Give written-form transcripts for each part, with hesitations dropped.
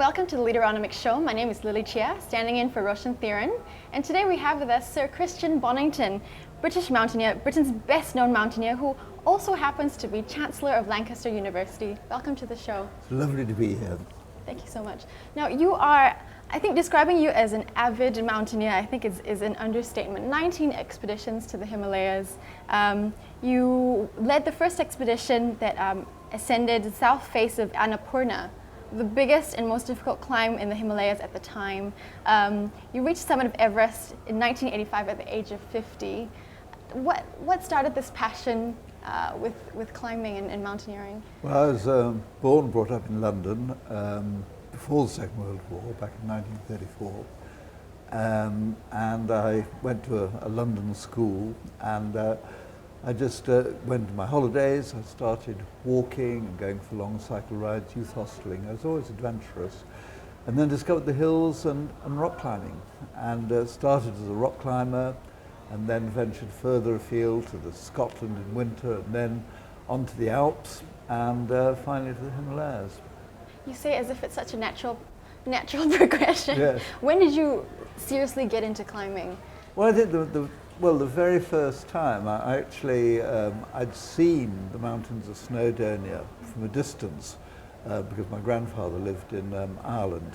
Welcome to the Leaderonomics show. My name is Lily Chia, standing in for Roshan Theron. And today we have with us Sir Christian Bonington, British mountaineer, Britain's best known mountaineer, who also happens to be Chancellor of Lancaster University. Welcome to the show. It's lovely to be here. Thank you so much. Now you are, I think describing you as an avid mountaineer, I think is an understatement. 19 expeditions to the Himalayas. You led the first expedition that ascended the south face of Annapurna, the biggest and most difficult climb in the Himalayas at the time. You reached the summit of Everest in 1985 at the age of 50. What started this passion with climbing and mountaineering? Well, I was born and brought up in London before the Second World War, back in 1934. And I went to a London school, and I just went to my holidays. I started walking and going for long cycle rides, youth hosteling. I was always adventurous. And then discovered the hills and rock climbing. And started as a rock climber, and then ventured further afield to Scotland in winter, and then onto the Alps, and finally to the Himalayas. You say as if it's such a natural progression. Yes. When did you seriously get into climbing? Well, I think the very first time I actually, I'd seen the mountains of Snowdonia from a distance because my grandfather lived in Ireland,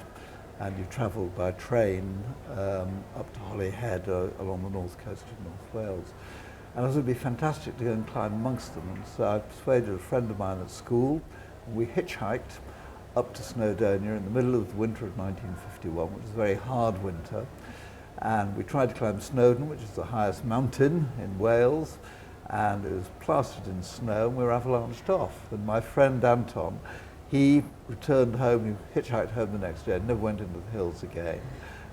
and you travelled by train up to Holyhead along the north coast of North Wales. And it would be fantastic to go and climb amongst them. And so I persuaded a friend of mine at school, and we hitchhiked up to Snowdonia in the middle of the winter of 1951, which was a very hard winter. And we tried to climb Snowdon, which is the highest mountain in Wales, and it was plastered in snow, and we were avalanched off. And my friend Anton, he returned home, he hitchhiked home the next day, and never went into the hills again.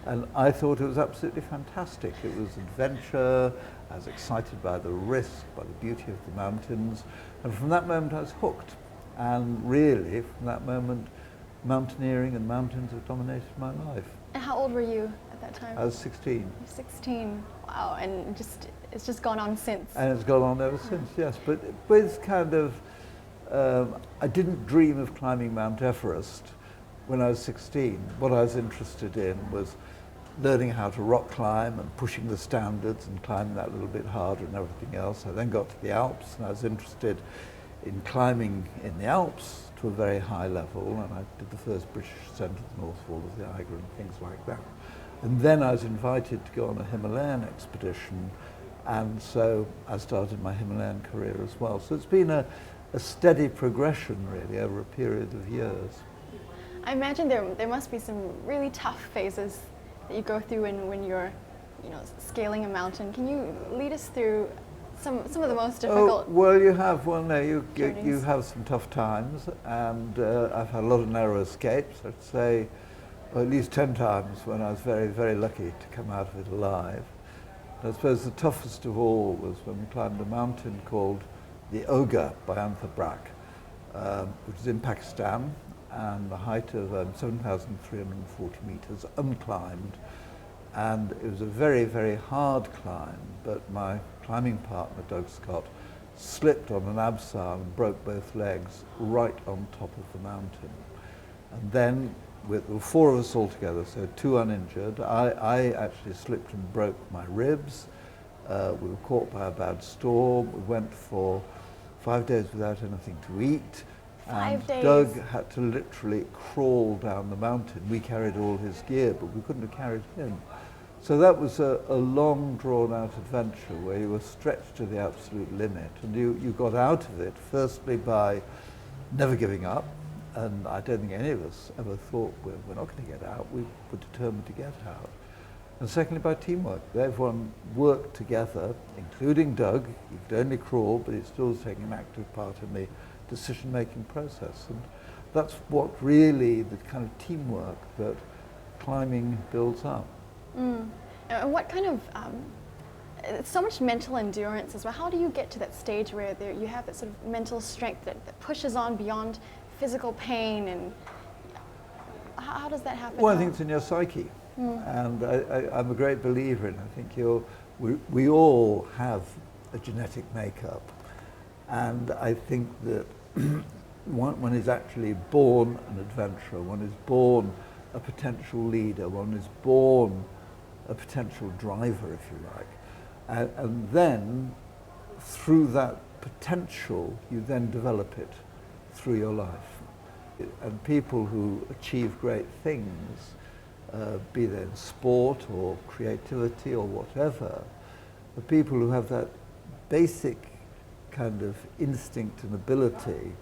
And I thought it was absolutely fantastic. It was adventure. I was excited by the risk, by the beauty of the mountains. And from that moment I was hooked. And really, from that moment, mountaineering and mountains have dominated my life. And how old were you at that time? I was 16. You're 16. Wow, and it's just gone on since. And it's gone on ever since, yes. But with kind of, I didn't dream of climbing Mount Everest when I was 16. What I was interested in was learning how to rock climb and pushing the standards and climbing that little bit harder and everything else. I then got to the Alps, and I was interested in climbing in the Alps to a very high level, and I did the first British ascent of the North Wall of the Eiger and things like that. And then I was invited to go on a Himalayan expedition, and so I started my Himalayan career as well. So it's been a steady progression really over a period of years. I imagine there must be some really tough phases that you go through when you're, scaling a mountain. Can you lead us through some of the most difficult? Oh, well, you have you have some tough times, and I've had a lot of narrow escapes. I'd say at least 10 times when I was very, very lucky to come out of it alive. And I suppose the toughest of all was when we climbed a mountain called the Oga by Anthabrak, which is in Pakistan, and the height of 7,340 meters, unclimbed. And it was a very, very hard climb, but my climbing partner, Doug Scott, slipped on an abseil and broke both legs right on top of the mountain. And then, there were 4 of us all together, so 2 uninjured. I actually slipped and broke my ribs. We were caught by a bad storm. We went for 5 days without anything to eat. 5 days? Doug had to literally crawl down the mountain. We carried all his gear, but we couldn't have carried him. So that was a long, drawn-out adventure where you were stretched to the absolute limit. And you got out of it, firstly, by never giving up. And I don't think any of us ever thought we're not going to get out. We were determined to get out. And secondly, by teamwork. Everyone worked together, including Doug. He could only crawl, but he still was taking an active part in the decision-making process. And that's what really the kind of teamwork that climbing builds up. And what kind of, it's so much mental endurance as well. How do you get to that stage where you have that sort of mental strength that pushes on beyond physical pain, and how does that happen? Well, I think it's in your psyche. And I'm a great believer in, I think we all have a genetic makeup. And I think that one is actually born an adventurer, one is born a potential leader, one is born a potential driver, if you like. And then, through that potential, you then develop it through your life. And people who achieve great things, be they in sport or creativity or whatever, the people who have that basic kind of instinct and ability,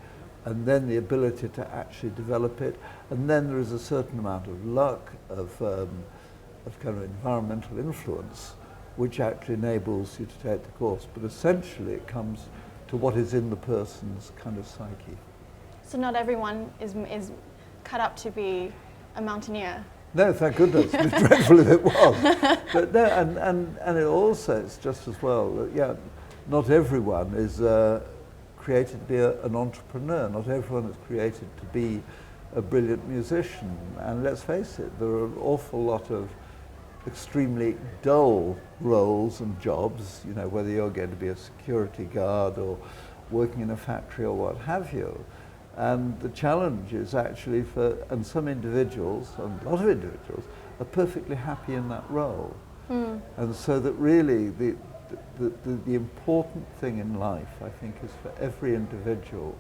and then the ability to actually develop it, and then there is a certain amount of luck, of kind of environmental influence, which actually enables you to take the course. But essentially it comes to what is in the person's kind of psyche. So not everyone is cut up to be a mountaineer. No, thank goodness. It'd be dreadful if it was. But no, and it also, it's just as well that, yeah, not everyone is created to be an entrepreneur. Not everyone is created to be a brilliant musician. And let's face it, there are an awful lot of extremely dull roles and jobs, you know, whether you're going to be a security guard or working in a factory or what have you. And the challenge is actually and some individuals, and a lot of individuals, are perfectly happy in that role. And so that really the important thing in life, I think, is for every individual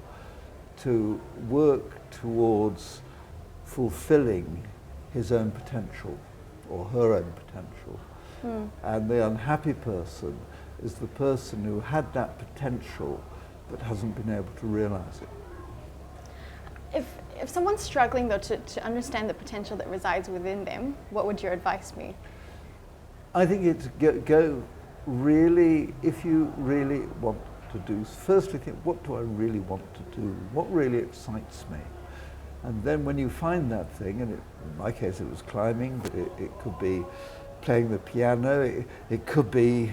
to work towards fulfilling his own potential or her own potential. And the unhappy person is the person who had that potential but hasn't been able to realize it. If someone's struggling, though, to understand the potential that resides within them, what would your advice be? I think it's go really, if you really want to do, firstly think, what do I really want to do? What really excites me? And then when you find that thing, and in my case it was climbing, but it could be playing the piano, it could be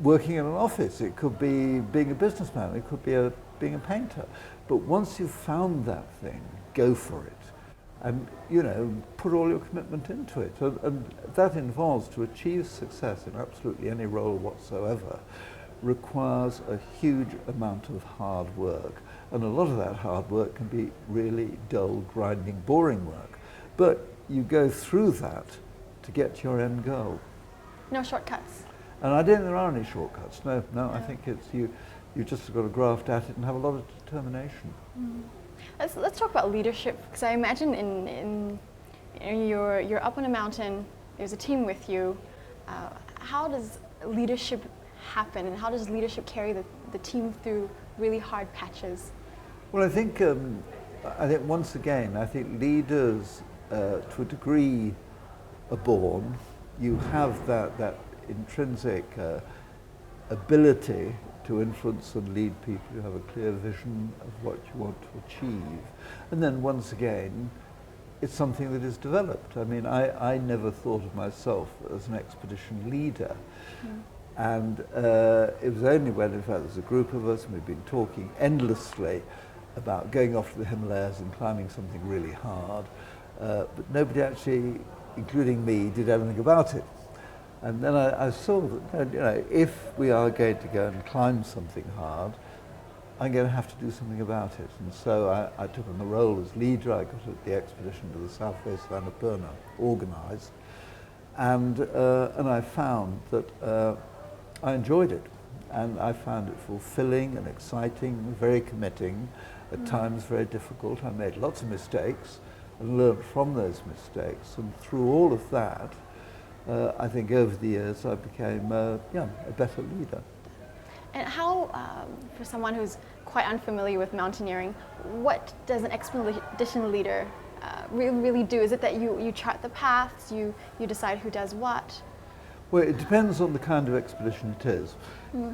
working in an office, it could be being a businessman, it could be being a painter. But once you've found that thing, go for it. And, you know, put all your commitment into it. And that involves, to achieve success in absolutely any role whatsoever, requires a huge amount of hard work. And a lot of that hard work can be really dull, grinding, boring work. But you go through that to get to your end goal. No shortcuts. And I don't think there are any shortcuts. No, I think it's you just got to graft at it and have a lot of determination. Let's talk about leadership, because I imagine you're up on a mountain, there's a team with you. How does leadership happen, and how does leadership carry the team through really hard patches? Well, I think once again, I think leaders, to a degree, are born. You have that intrinsic ability to influence and lead people. You have a clear vision of what you want to achieve. And then once again, it's something that is developed. I mean, I never thought of myself as an expedition leader. And it was only when, in fact, there's a group of us and we've been talking endlessly about going off to the Himalayas and climbing something really hard, but nobody actually, including me, did anything about it. And then I saw that, you know, if we are going to go and climb something hard, I'm going to have to do something about it. And so I took on the role as leader. I got the expedition to the south face of Annapurna organised, and I found that I enjoyed it, and I found it fulfilling and exciting, very committing, at times very difficult. I made lots of mistakes and learned from those mistakes, and through all of that, I think over the years I became a better leader. And how, for someone who's quite unfamiliar with mountaineering, what does an expedition leader really do? Is it that you chart the paths, you decide who does what? Well, it depends on the kind of expedition it is.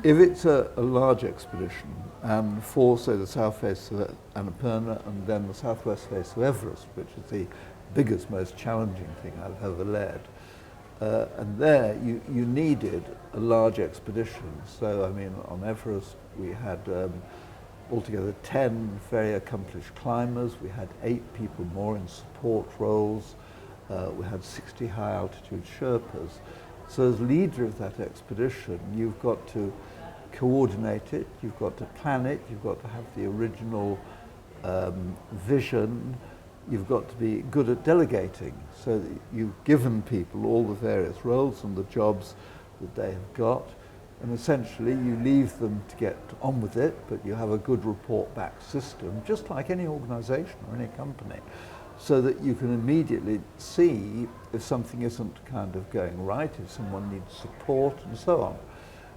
If it's a large expedition, for, say, the south face of Annapurna and then the southwest face of Everest, which is the biggest, most challenging thing I've ever led, and there you needed a large expedition. So, I mean, on Everest we had altogether 10 very accomplished climbers. We had 8 people more in support roles. We had 60 high altitude Sherpas. So as leader of that expedition, you've got to coordinate it, you've got to plan it, you've got to have the original vision, you've got to be good at delegating, so that you've given people all the various roles and the jobs that they have got, and essentially you leave them to get on with it, but you have a good report back system, just like any organisation or any company, so that you can immediately see if something isn't kind of going right, if someone needs support and so on.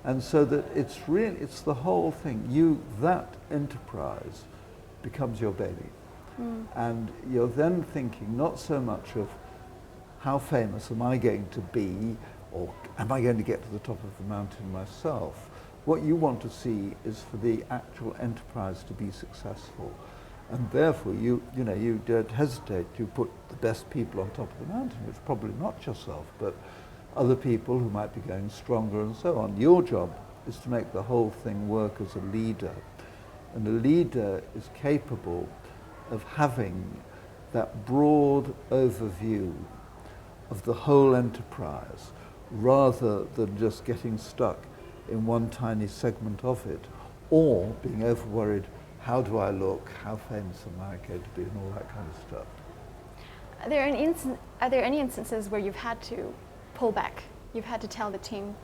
And so that it's the whole thing. That enterprise becomes your baby. And you're then thinking not so much of how famous am I going to be, or am I going to get to the top of the mountain myself. What you want to see is for the actual enterprise to be successful. And therefore you don't hesitate. You put the best people on top of the mountain, which probably not yourself, but other people who might be going stronger and so on. Your job is to make the whole thing work as a leader. And a leader is capable of having that broad overview of the whole enterprise, rather than just getting stuck in one tiny segment of it, or being over worried, how do I look, how famous am I going to be, and all that kind of stuff. Are there any instances where you've had to pull back? You've had to tell the team,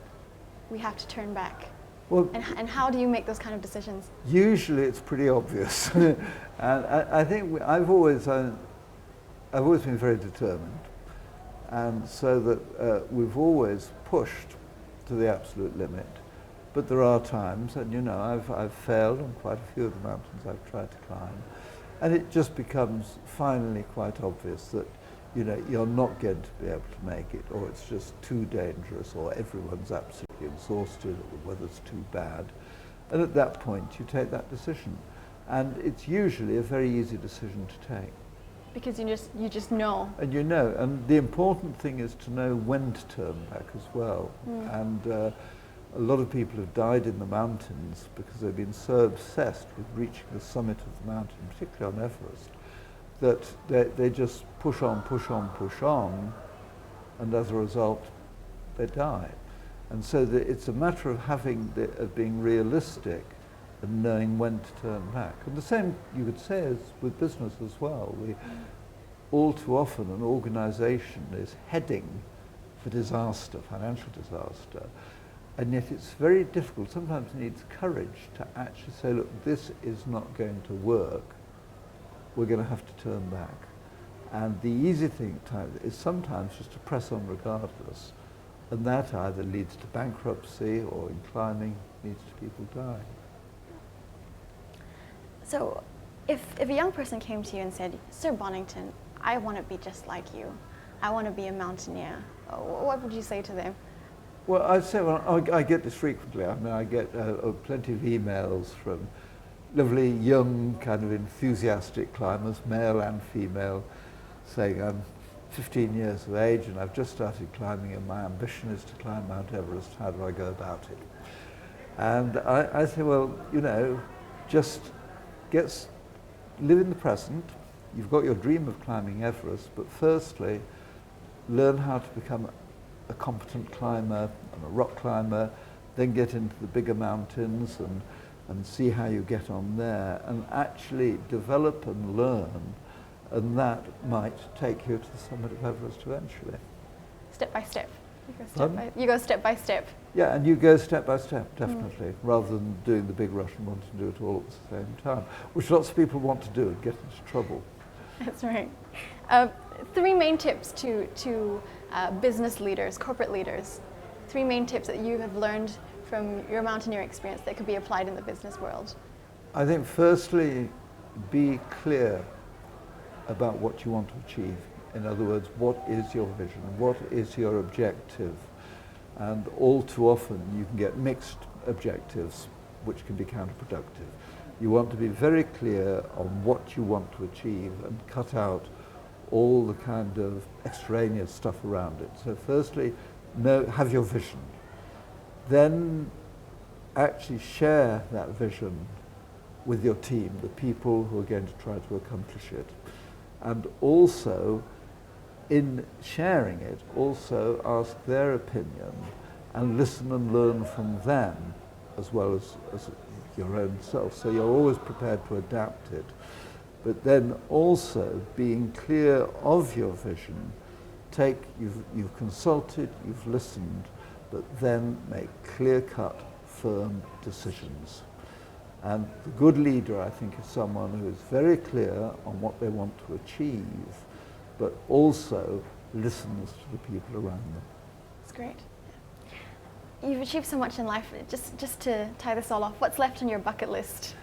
we have to turn back? Well, and how do you make those kind of decisions? Usually it's pretty obvious. And I think I've always been very determined, and so that we've always pushed to the absolute limit. But there are times, and I've failed on quite a few of the mountains I've tried to climb, and it just becomes finally quite obvious that you're not going to be able to make it, or it's just too dangerous, or everyone's absolutely exhausted, or the weather's too bad. And at that point, you take that decision. And it's usually a very easy decision to take. Because you just know. And and the important thing is to know when to turn back as well. And a lot of people have died in the mountains because they've been so obsessed with reaching the summit of the mountain, particularly on Everest, that they just push on, and as a result, they die. And so it's a matter of being realistic and knowing when to turn back. And the same you could say is with business as well. All too often an organisation is heading for disaster, financial disaster, and yet it's very difficult, sometimes needs courage to actually say, look, this is not going to work. We're going to have to turn back. And the easy thing at times is sometimes just to press on regardless. And that either leads to bankruptcy, or in climbing, leads to people dying. So if a young person came to you and said, Sir Bonington, I want to be just like you. I want to be a mountaineer. What would you say to them? Well, I'd say, I get this frequently. I mean, I get plenty of emails from lovely young, kind of enthusiastic climbers, male and female, saying, I'm 15 years of age and I've just started climbing and my ambition is to climb Mount Everest. How do I go about it? And I say, well, just live in the present. You've got your dream of climbing Everest, but firstly, learn how to become a competent climber and a rock climber, then get into the bigger mountains and see how you get on there, and actually develop and learn, and that might take you to the summit of Everest eventually. Step by step. You go step by step. Yeah, and you go step by step, definitely, rather than doing the big rush and wanting to do it all at the same time, which lots of people want to do and get into trouble. That's right. 3 main tips to business leaders, corporate leaders. 3 main tips that you have learned from your mountaineering experience that could be applied in the business world. I think firstly, be clear about what you want to achieve. In other words, what is your vision? What is your objective? And all too often you can get mixed objectives, which can be counterproductive. You want to be very clear on what you want to achieve and cut out all the kind of extraneous stuff around it. So firstly, have your vision. Then actually share that vision with your team, the people who are going to try to accomplish it. And also, in sharing it, also ask their opinion and listen and learn from them as well as your own self. So you're always prepared to adapt it. but then also being clear of your vision. You've consulted, you've listened, but then make clear-cut, firm decisions. And the good leader, I think, is someone who is very clear on what they want to achieve, but also listens to the people around them. That's great. You've achieved so much in life. Just to tie this all off, what's left on your bucket list?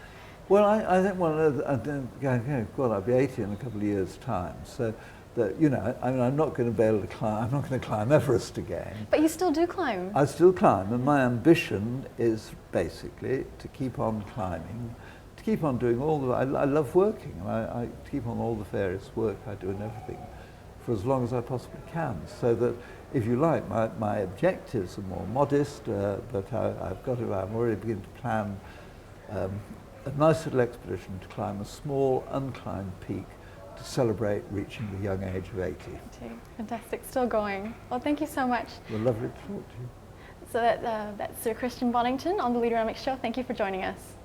Well, I think God, I'll be 80 in a couple of years' time. So that, you know, I mean, I'm not going to be able to climb. I'm not going to climb Everest again. But you still do climb. I still climb, and my ambition is basically to keep on climbing, to keep on doing all the. I love working, and I keep on all the various work I do and everything for as long as I possibly can. So that, if you like, my objectives are more modest, but I'm already beginning to plan a nice little expedition to climb a small unclimbed peak to celebrate reaching the young age of 80. Fantastic, still going. Well, thank you so much. Well, lovely to talk to you. So that's Sir Christian Bonington on the Leaderonomics show. Thank you for joining us.